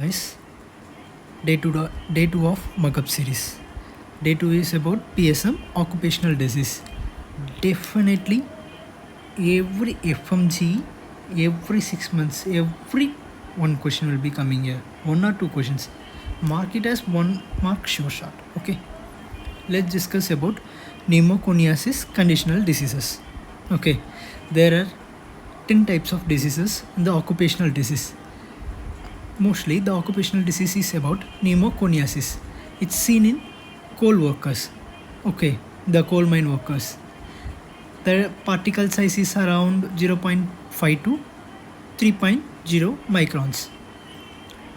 Guys, day two of mug-up series. Day 2 is about PSM occupational disease. Definitely every FMG, every 6 months, every one question will be coming here. 1 or 2 questions. Mark it as 1 mark sure shot. Okay. Let's discuss about pneumoconiasis conditional diseases. Okay. There are 10 types of diseases in the occupational disease. Mostly the occupational disease is about pneumoconiasis. It's seen in coal workers. Okay, the coal mine workers. The particle size is around 0.5 to 3.0 microns.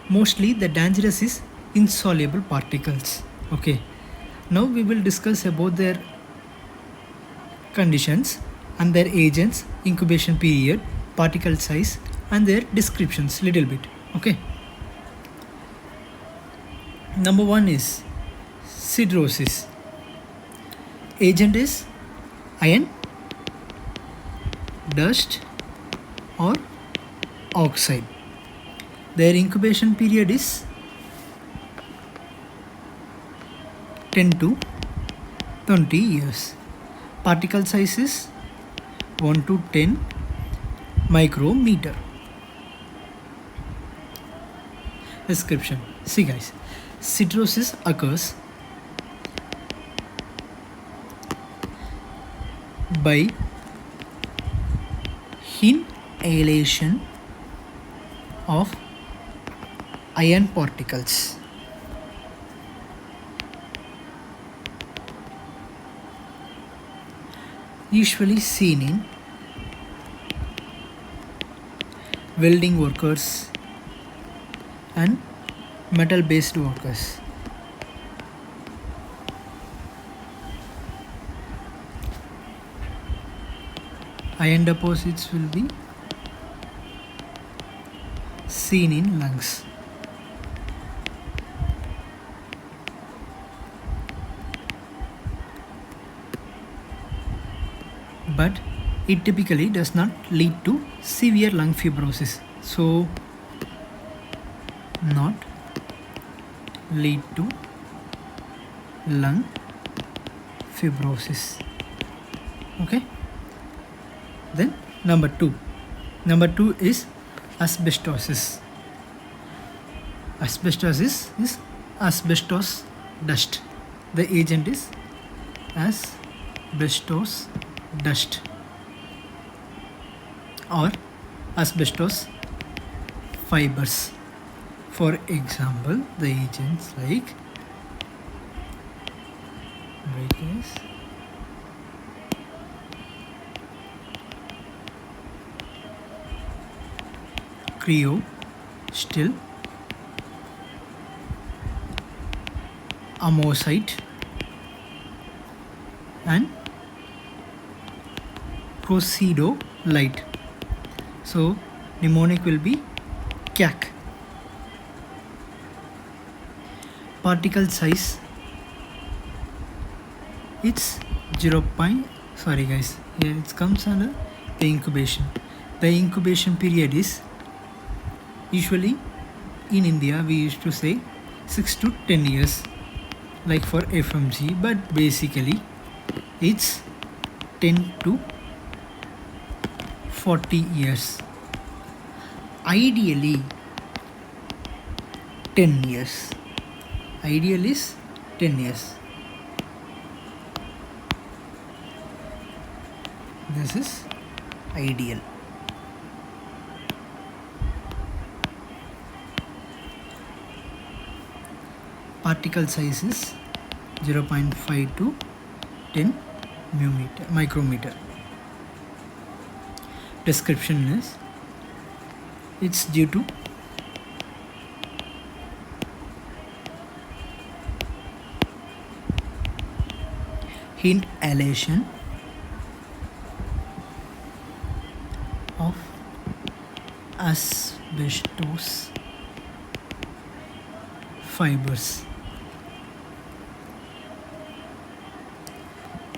Mostly the dangerous is insoluble particles. Okay, now we will discuss about their conditions and their agents, incubation period, particle size and their descriptions little bit. Okay, number 1 is siderosis. Agent is iron, dust or oxide. Their incubation period is 10 to 20 years. Particle size is 1 to 10 micrometer. Description. See guys, siderosis occurs by inhalation of iron particles. Usually seen in welding workers and metal based workers. Iron deposits will be seen in lungs. But it typically does not lead to severe lung fibrosis. So, not lead to lung fibrosis. Okay. Then number 2 is asbestosis. Asbestosis is asbestos dust. The agent is asbestos dust or asbestos fibers. For example, the agents like Creo, still, amosite and procedolite. So mnemonic will be CAC. Particle size, it's 0. Sorry guys, here it comes under the incubation. The incubation period is usually in India we used to say 6 to 10 years like for FMG, but basically it's 10 to 40 years. Ideally 10 years. Ideal is 10 years. This is ideal. Particle size is 0.5 to 10 micrometer. Description is it's due to inhalation of asbestos fibers.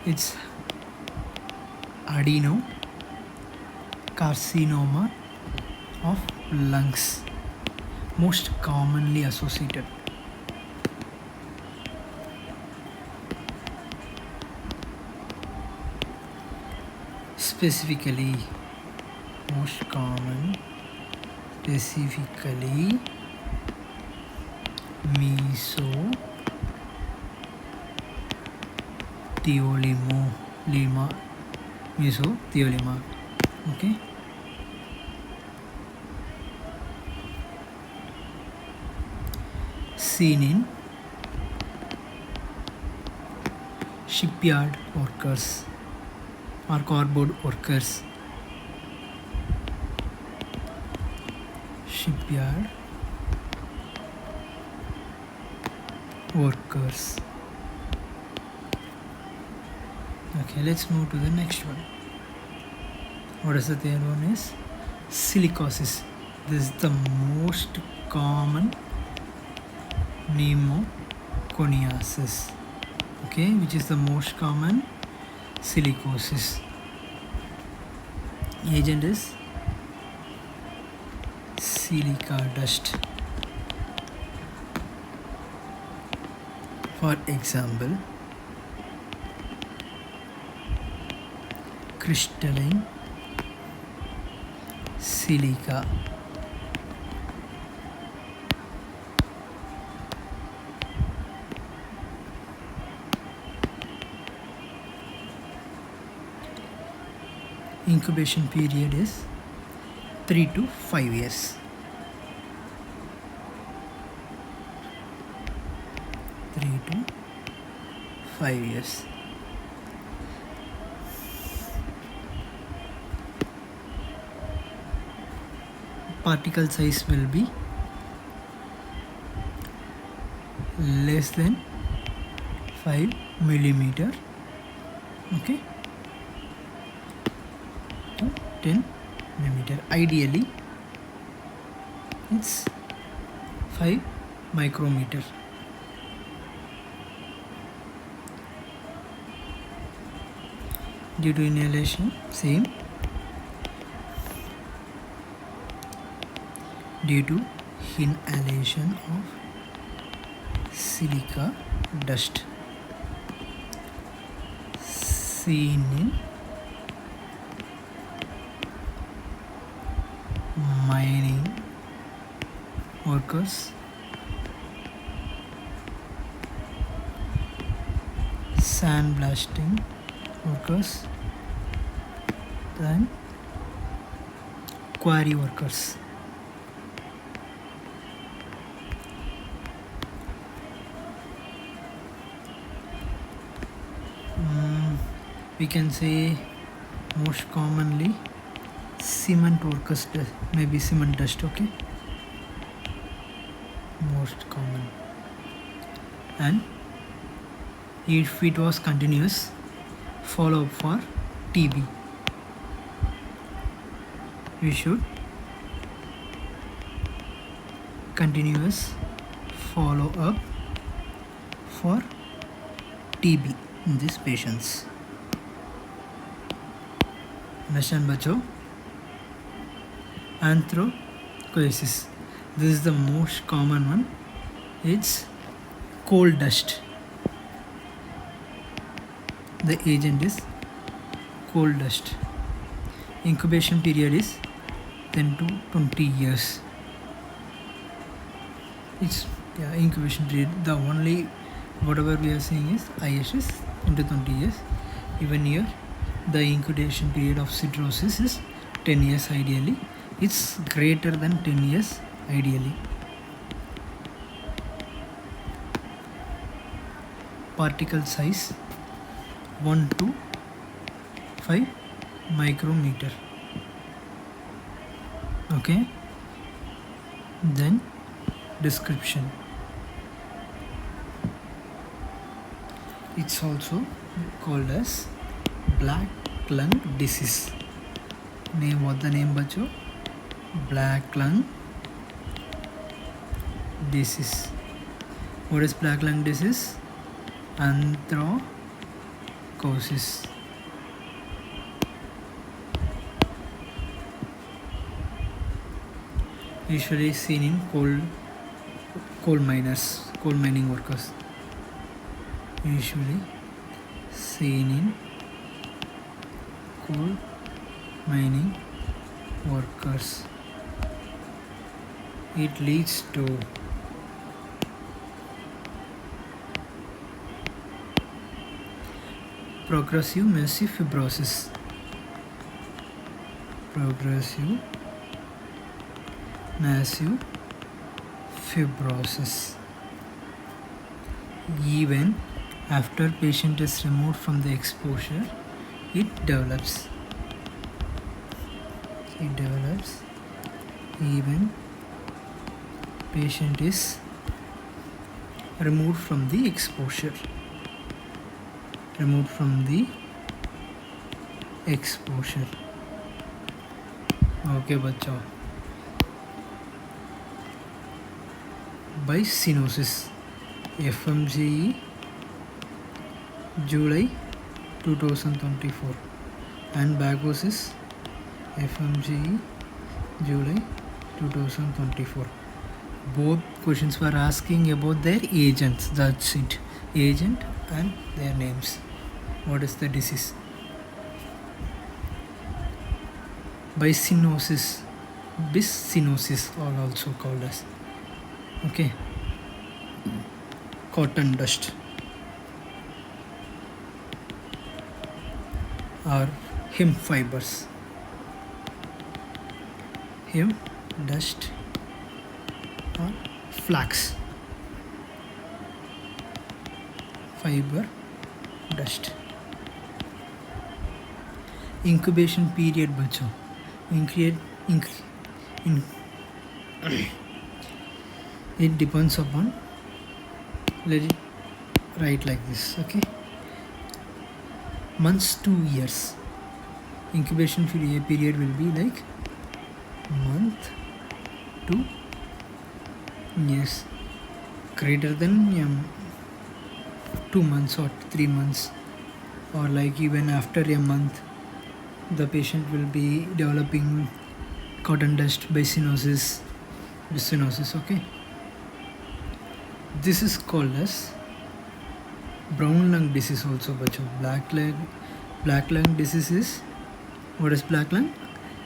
It's adenocarcinoma of lungs. most commonly associated. Specifically, most common, specifically mesothelioma. Okay. Seen in shipyard workers or cardboard workers. Shipyard workers. Okay, let's move to the next one. What is the third one is silicosis. This is the most common pneumoconiasis. Okay, which is the most common silicosis. Agent is silica dust. For example, crystalline silica, incubation period is 3 to 5 years. 3 to 5 years. Particle size will be less than 5 millimeter. Okay, to 10 millimeter. Ideally, it's 5 micrometer. Due to inhalation, same. Due to inhalation of silica dust seen in mining workers, sandblasting workers, and quarry workers. We can say most commonly cement workers, maybe cement dust. Okay, most common. And if it was continuous, follow up for TB. We should continuous follow up for TB in these patients. Understand, bacho? Anthracosis. This is the most common one. It's coal dust. The agent is coal dust. Incubation period is 10 to 20 years. It's incubation period. The only whatever we are seeing is IS is 10 to 20 years. Even here, the incubation period of cirrhosis is 10 years ideally. It's greater than 10 years ideally. Particle size 1 to 5 micrometer. Okay, then description. It's also called as black lung disease. Name, what the name, bacho? Black lung disease. What is black lung disease? Anthracosis. usually seen in coal mining workers. Usually seen in coal mining workers. It leads to progressive massive fibrosis. Progressive massive fibrosis. Even after patient is removed from the exposure, it develops. Even patient is removed from the exposure. Okay, bachao. By stenosis, FMGE, July 2024, and bagosis, FMGE, July 2024. Both questions were asking about their agents. That's it. Agent and their names. What is the disease? Bisinosis are also called as. Okay. Cotton dust or hemp fibers. Hemp dust or flax fiber dust. Incubation period bacho. It depends upon, let it write like this, okay? Months to years. Incubation period will be like month to years. Greater than 2 months or 3 months, or like even after a month, the patient will be developing cotton dust bisinosis, okay? This is called as brown lung disease also, bacho. Black lung disease is, what is black lung?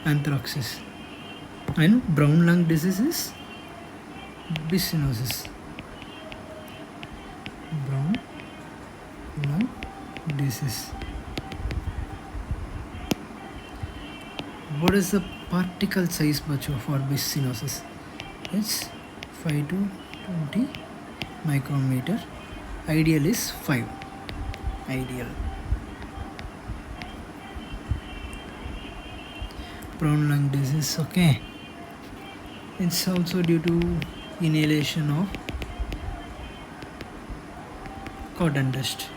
Anthraxis. And brown lung disease is bisinosis. Brown lung disease. What is the particle size, bacho, for bisinosis? It's 5 to 20 micrometer. Ideal is 5. Ideal. Brown lung disease, okay. It's also due to inhalation of cotton dust.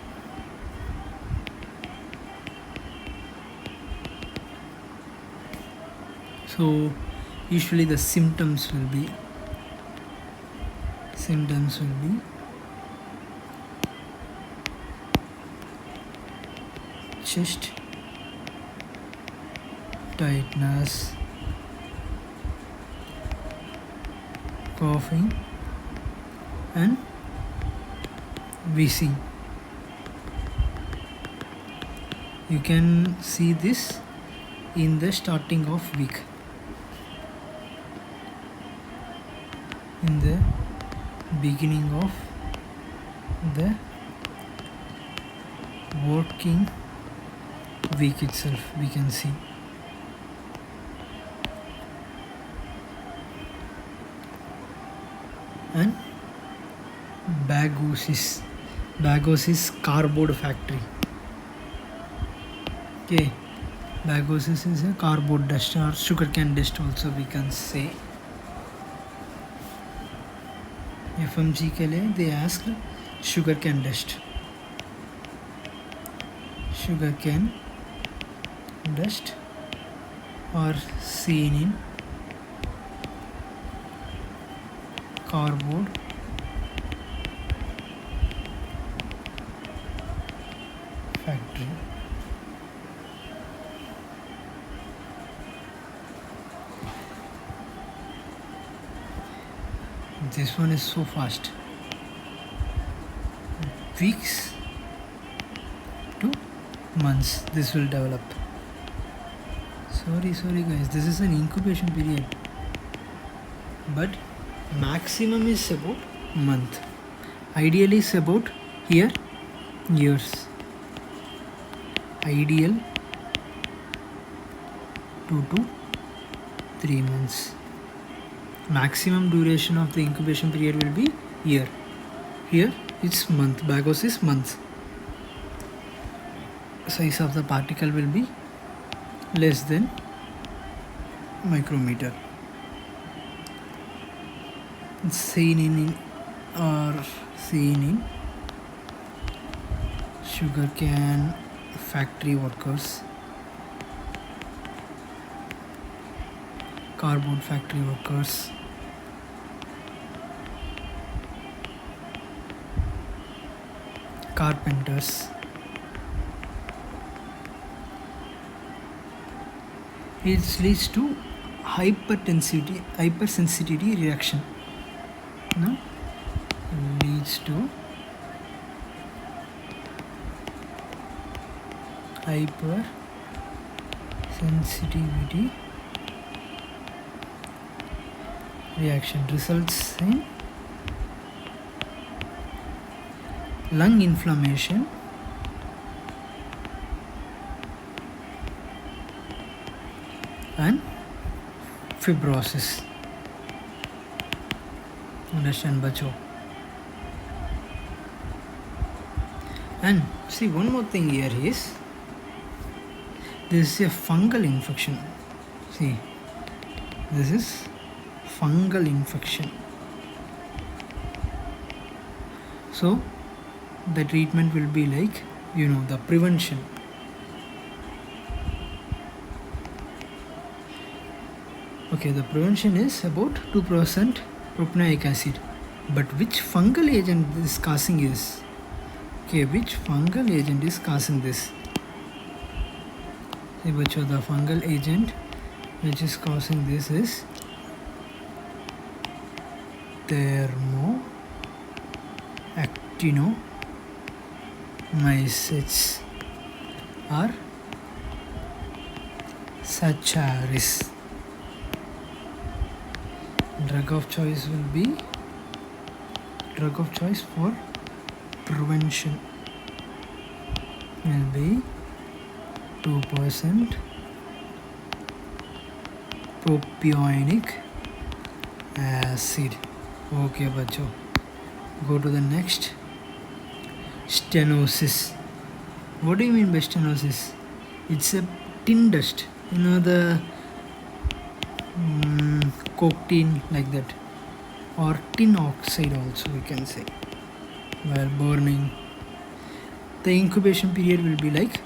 So usually the symptoms will be chest tightness, coughing and wheezing. You can see this in the starting of week. In the beginning of the working week itself, we can see. And bagosis cardboard factory. Okay, bagosis is a cardboard dust or sugarcane dust also we can say. FMG के लिए they asked sugarcane dust. Sugarcane dust are seen in cardboard factory. This one is so fast. Weeks to months this will develop. Sorry guys, this is an incubation period, but maximum is about month. Ideally is about here years. Ideal 2 to 3 months. Maximum duration of the incubation period will be year. Here it's month. Bagos is month. Size of the particle will be less than micrometer. Seen in sugarcane factory workers, cardboard factory workers, carpenters. It leads to hypersensitivity reaction. No? Leads to hypersensitivity reaction, results in lung inflammation and fibrosis. Understand, bacho? And see, one more thing here is this is a fungal infection. See, this is fungal infection. So the treatment will be like, the prevention. Okay, the prevention is about 2% propanoic acid. But which fungal agent is causing this? Okay, which fungal agent is causing this? See, bacho, the fungal agent which is causing this is thermoactinomycetes or Saccharis. Drug of choice for prevention will be 2% propionic acid. Okay, bacho. Go to the next. Stenosis. What do you mean by stenosis? It's a tin dust. The coke tin, like that, or tin oxide also we can say, while burning. The incubation period will be like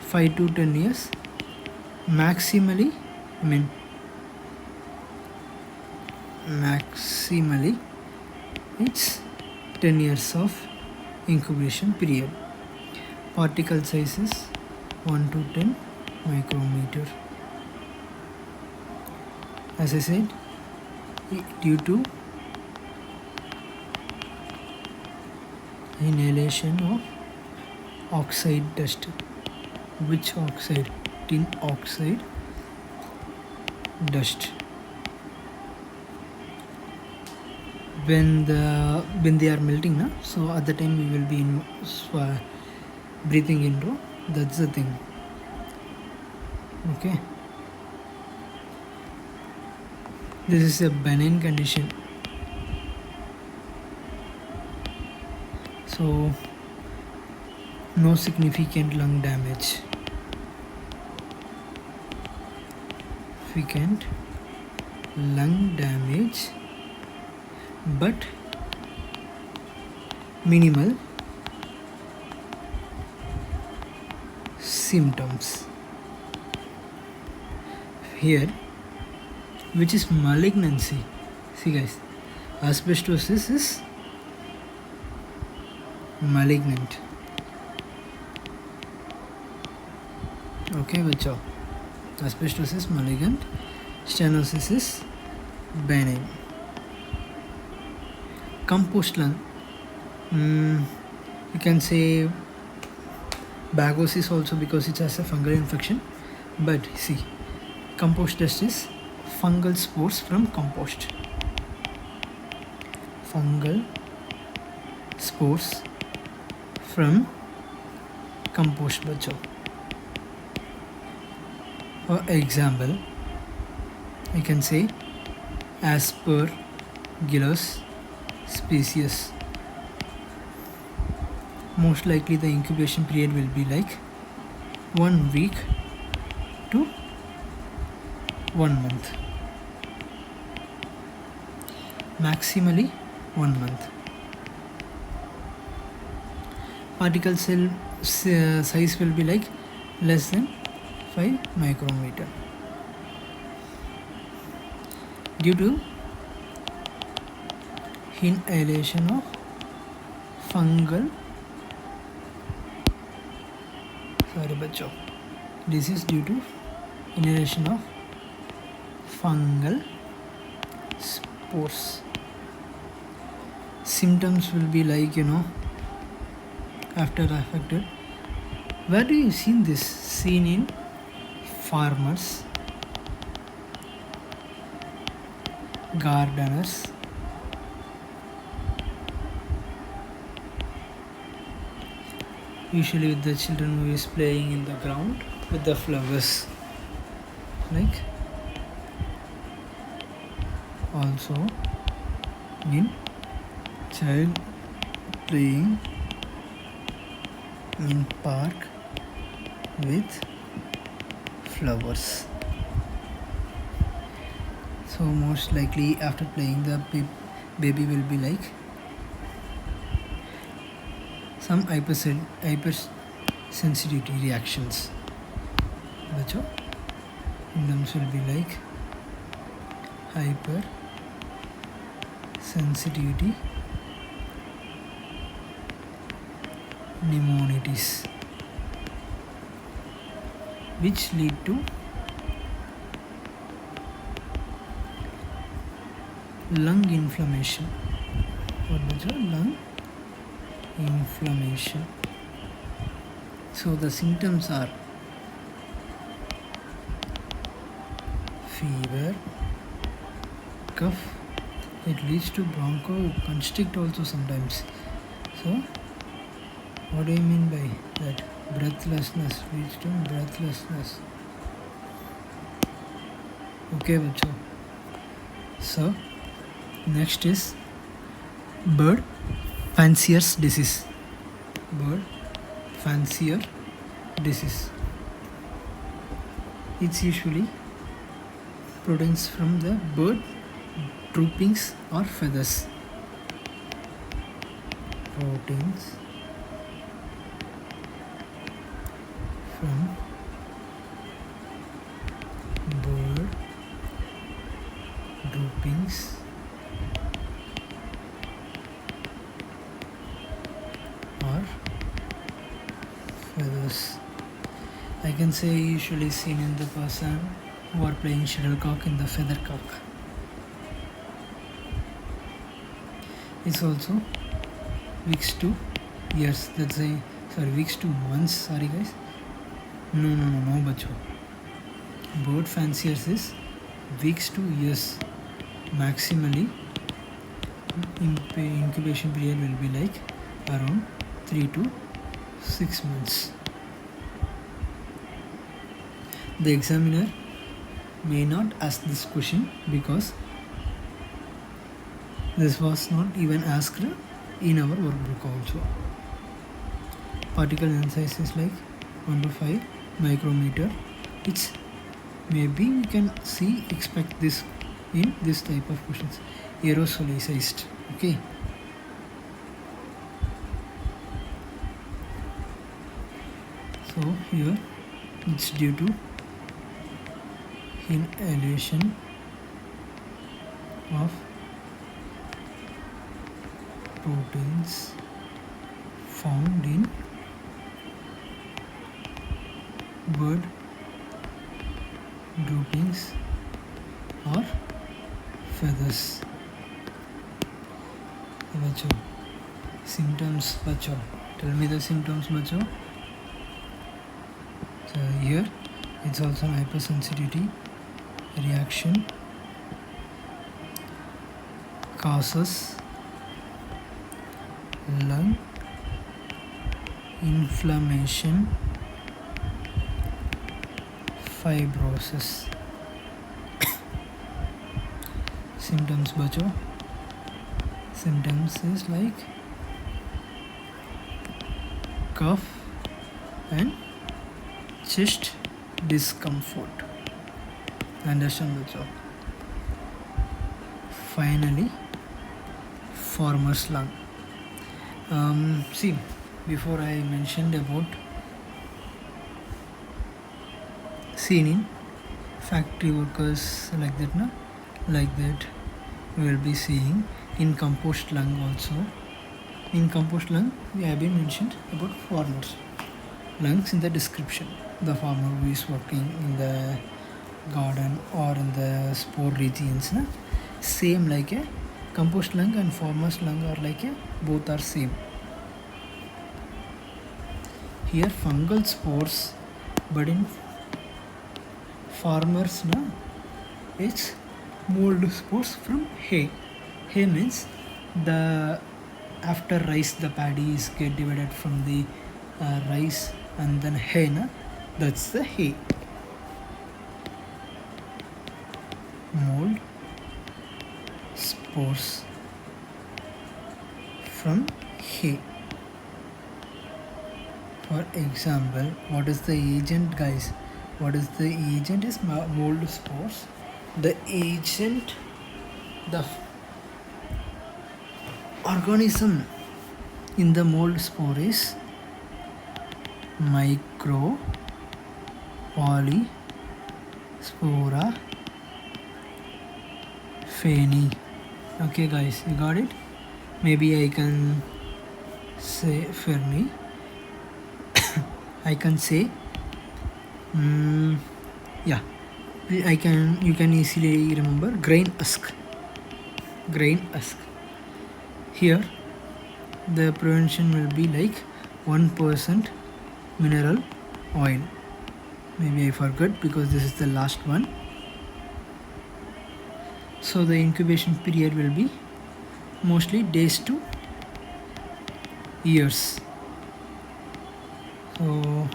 5 to 10 years. Maximally it's 10 years of incubation period. Particle size is 1 to 10 micrometer. As I said, due to inhalation of oxide dust. Which oxide? Tin oxide dust. When they are melting, so at the time we will be breathing in. That's the thing. Okay. This is a benign condition. So no significant lung damage. Significant lung damage, but minimal symptoms. Here, which is malignancy. See guys, asbestosis is malignant. Okay, bacho. Asbestosis is malignant. Stenosis is benign. Compost lung. You can say bagosis also because it has a fungal infection. But see, compost dust is fungal spores from compost. Fungal spores from compost बच्चों. For example, I can say Aspergillus species. Most likely the incubation period will be like 1 week to 1 month. Maximally 1 month. Particle cell size will be like less than 5 micrometer. Due to inhalation of fungal, this is due to inhalation of fungal spores. Symptoms will be like, after affected. Where do you see this? Seen in farmers, gardeners, usually with the children who is playing in the ground with the flowers, like also in child playing in park with flowers. So most likely after playing the baby will be like some hypersensitivity reactions. Symptoms will be like hypersensitivity pneumonitis, which lead to lung inflammation. Lung inflammation. So the symptoms are fever, cough. It leads to bronchoconstrict also sometimes. So what do you mean by that? Breathlessness leads to breathlessness. Okay, bachcho. So next is bird fancier's disease. Bird fancier disease. It's usually proteins from the bird droopings or feathers. Proteins from bird droopings or feathers. I can say usually seen in the person who are playing shuttlecock in the feathercock. It's also weeks to years. Weeks to months. Sorry guys. No, bacho. Bird fanciers is weeks to years. Maximally incubation period will be like around 3 to 6 months. The examiner may not ask this question because this was not even asked in our workbook also. Particle size is like 1 to 5 micrometer. It's maybe we can expect this in this type of questions. Aerosolized. Okay. So here it's due to inhalation of proteins found in bird droopings or feathers. बच्चों symptoms बच्चों, tell me the symptoms बच्चों. So here it's also an hypersensitivity reaction causes lung inflammation, fibrosis. Symptoms बच्चों, symptoms is like cough and chest discomfort. Understand बच्चों. Finally, farmer's lung. See, before I mentioned about seen in factory workers like that, na? Like that we will be seeing in compost lung also. In compost lung we have been mentioned about farmers lungs in the description. The farmer who is working in the garden or in the spore regions, na? Same like a compost lung and farmer's lung are like a both are same. Here fungal spores, but in farmers, na, it's mold spores from hay. Hay means the after rice the paddy is get divided from the rice and then hay, na, that's the hay. Mold spores from hay. For example, what is the agent, guys? What is the agent? Is mold spores. The agent, the organism in the mold spore is micro polyspora feni. Okay guys, you got it? Maybe I can say ferni. I can say yeah, you can easily remember grain husk. Here the prevention will be like 1% mineral oil. Maybe I forgot because this is the last one. So the incubation period will be mostly days to years. So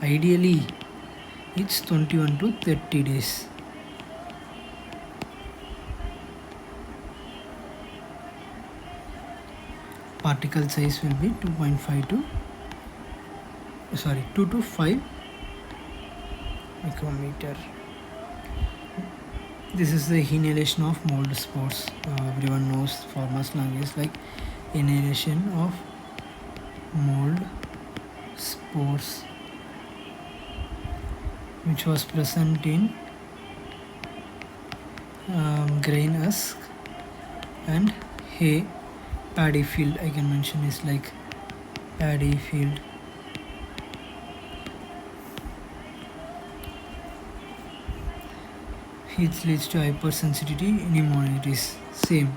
ideally it's 21 to 30 days. Particle size will be 2 to 5 micrometer. This is the inhalation of mold spores. Everyone knows farmer's lung is like inhalation of mold spores, which was present in grain husk and hay. Paddy field I can mention is like paddy field. It leads to hypersensitivity pneumonitis. Same.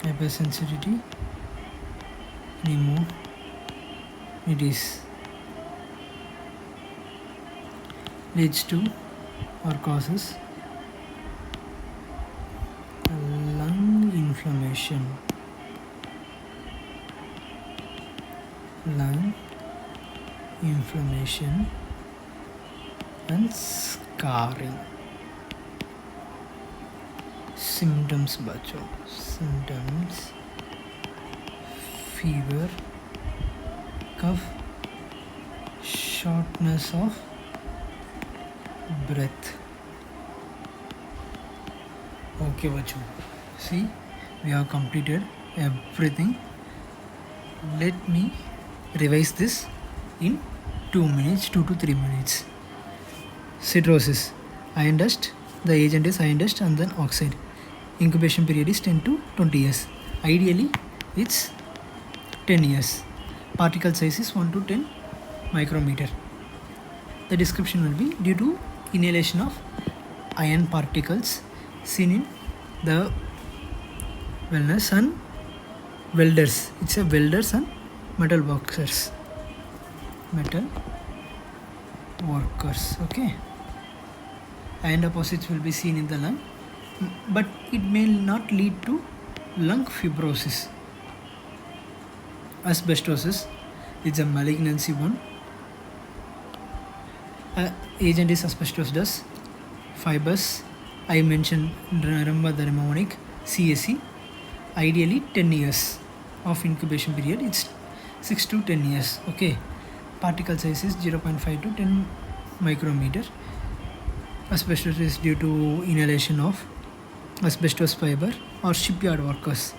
Hypersensitivity pneumonitis leads to or causes lung inflammation, and scarring. Symptoms bacho. Symptoms: fever, cough, shortness of breath. Okay bacho, see, we have completed everything. Let me revise this in 2 to 3 minutes. Cirrhosis, iron dust. The agent is iron dust and then oxide. Incubation period is 10 to 20 years. Ideally it's 10 years. Particle size is 1 to 10 micrometer. The description will be due to inhalation of iron particles seen in the wellness and welders. It's a welders and metal workers. Metal workers. Okay. Iron deposits will be seen in the lung, but it may not lead to lung fibrosis. Asbestosis is a malignancy one. Agent is asbestosis. Fibers, I mentioned rhombodermonic, CSE. Ideally 10 years of incubation period. It's 6 to 10 years. Okay. Particle size is 0.5 to 10 micrometer. Asbestos is due to inhalation of asbestos fiber or shipyard workers.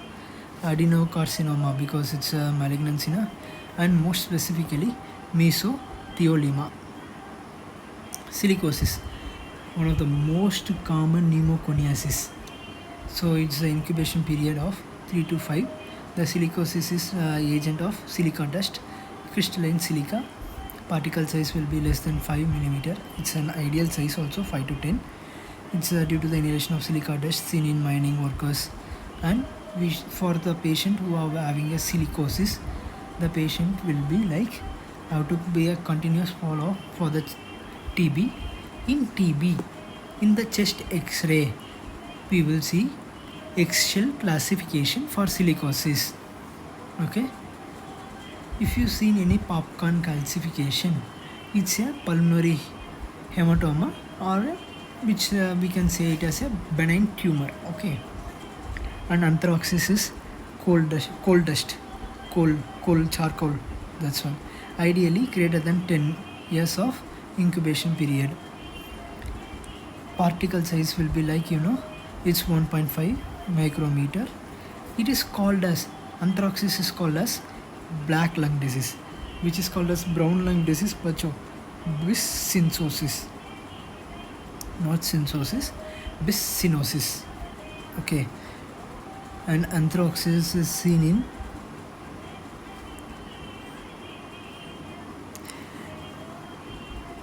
Adenocarcinoma because it's a malignancy, and most specifically mesothelioma. Silicosis, one of the most common pneumoconiasis. So it's the incubation period of 3 to 5. The silicosis is agent of silica dust, crystalline silica. Particle size will be less than 5 millimeter. It's an ideal size also 5 to 10. It's due to the inhalation of silica dust seen in mining workers. And for the patient who are having a silicosis, the patient will be like have to be a continuous follow for the TB. In TB, in the chest X-ray, we will see eggshell classification for silicosis. Okay. If you seen any popcorn calcification, it's a pulmonary hematoma, or which we can say it as a benign tumor. Okay. And anthraxis is coal charcoal. That's one. Ideally greater than 10 years of incubation period. Particle size will be like it's 1.5 micrometer. It is called as anthraxis is called as black lung disease, which is called as brown lung disease, biscinosis, not cynosis, biscinosis. Okay. And anthraxis is seen in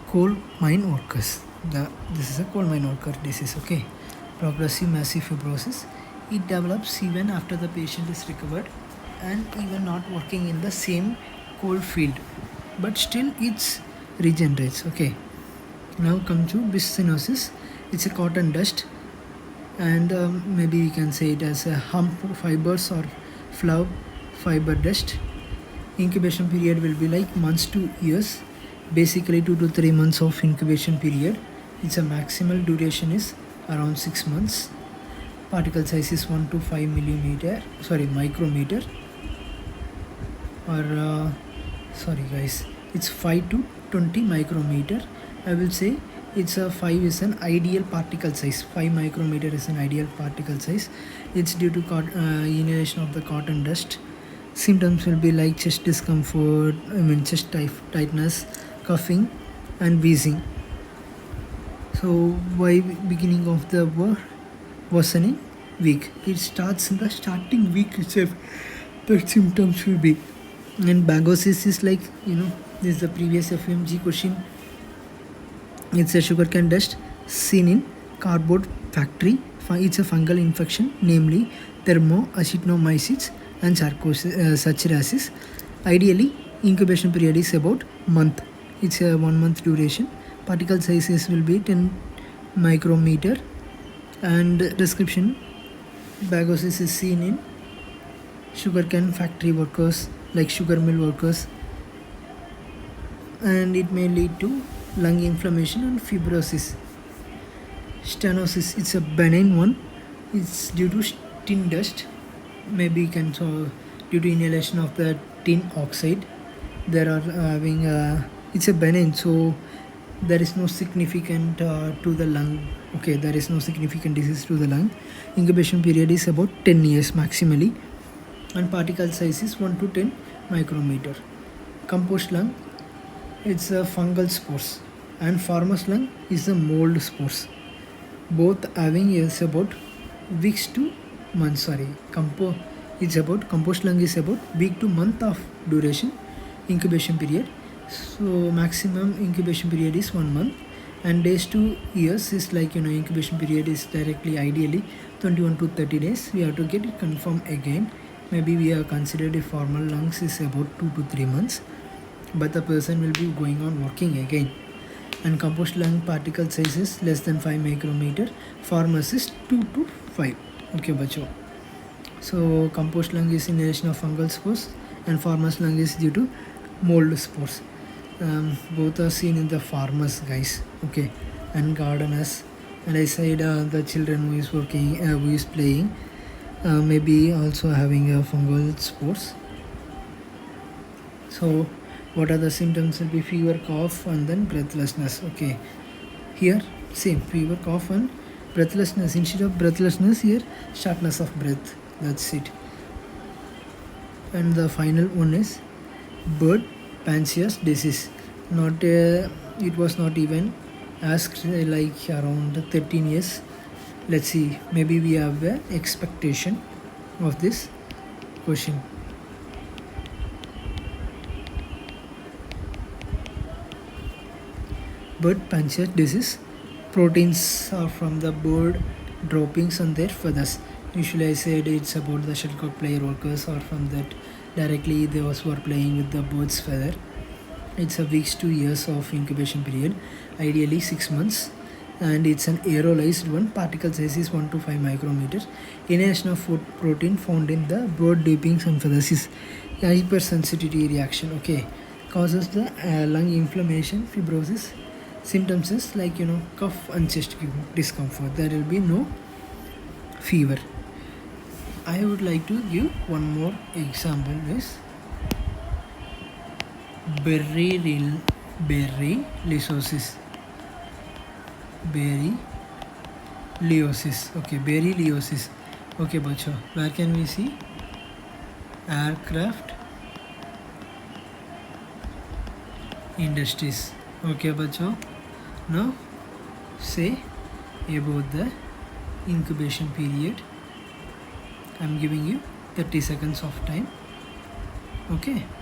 coal mine workers. This is a coal mine worker disease. Okay. Progressive massive fibrosis. It develops even after the patient is recovered and even not working in the same coal field, but still it regenerates. Okay. Now come to biscinosis. It's a cotton dust, and maybe we can say it as a hump fibers or flower fiber dust. Incubation period will be like months to years, basically 2 to 3 months of incubation period. Its a maximal duration is around 6 months. Particle size is 1 to 5 micrometer, or it's 5 to 20 micrometer. I will say it's a 5 is an ideal particle size. 5 micrometer is an ideal particle size. It's due to inhalation of the cotton dust. Symptoms will be like chest discomfort, chest tightness, coughing and wheezing. So why beginning of the worsening week? It starts in the starting week itself. The symptoms will be. And bagosis is like, this is the previous FMG question. It's a sugarcane dust seen in cardboard factory. It's a fungal infection, namely thermoactinomycetes and sarcoidosis. Ideally, incubation period is about month. It's a 1 month duration. Particle sizes will be 10 micrometer. And description: bagosis is seen in sugarcane factory workers, like sugar mill workers, and it may lead to lung inflammation and fibrosis. Stenosis, it's a benign one. It's due to tin dust, maybe due to inhalation of the tin oxide. There are having it's a benign, so there is no significant to the lung. Okay, there is no significant disease to the lung. Incubation period is about 10 years maximally, and particle size is 1 to 10 micrometer. Compost lung, it's a fungal spores, and farmer's lung is a mold spores. Both having is about weeks to months. Compost lung is about week to month of duration incubation period. So maximum incubation period is 1 month, and days to years is like incubation period is directly ideally 21 to 30 days. We have to get it confirmed again. Maybe we have considered a formal lungs is about 2 to 3 months, but the person will be going on working again. And compost lung particle size is less than 5 micrometer. Farmers is 2 to 5. Okay, bacho. So compost lung is inhalation of fungal spores, and farmers lung is due to mold spores. Both are seen in the farmers, guys. Okay, and gardeners. And I said the children who is working, who is playing, maybe also having fungal spores. So what are the symptoms? Will be fever, cough, and then breathlessness. Okay, here same fever, cough, and breathlessness. Instead of breathlessness, here shortness of breath. That's it. And the final one is bird pansias disease. Not it was not even asked like around 13 years. Let's see, maybe we have an expectation of this question. Bird pansias disease. Proteins are from the bird droppings on their feathers. Usually I said it's about the shuttlecock player workers, or from that directly those who are playing with the bird's feather. It's a weeks to years of incubation period, ideally 6 months, and it's an aerolized one. Particle size is 1 to 5 micrometers. Inhalation of food protein found in the bird drippings and feathers is hypersensitivity reaction. Okay, causes the lung inflammation, fibrosis. Symptoms is like cough and chest discomfort. There will be no fever. I would like to give one more example is berryliosis. Okay, berryliosis. Okay, bacho. Where can we see? Aircraft industries. Okay, bacho. Now say about the incubation period. I'm giving you 30 seconds of time. Okay.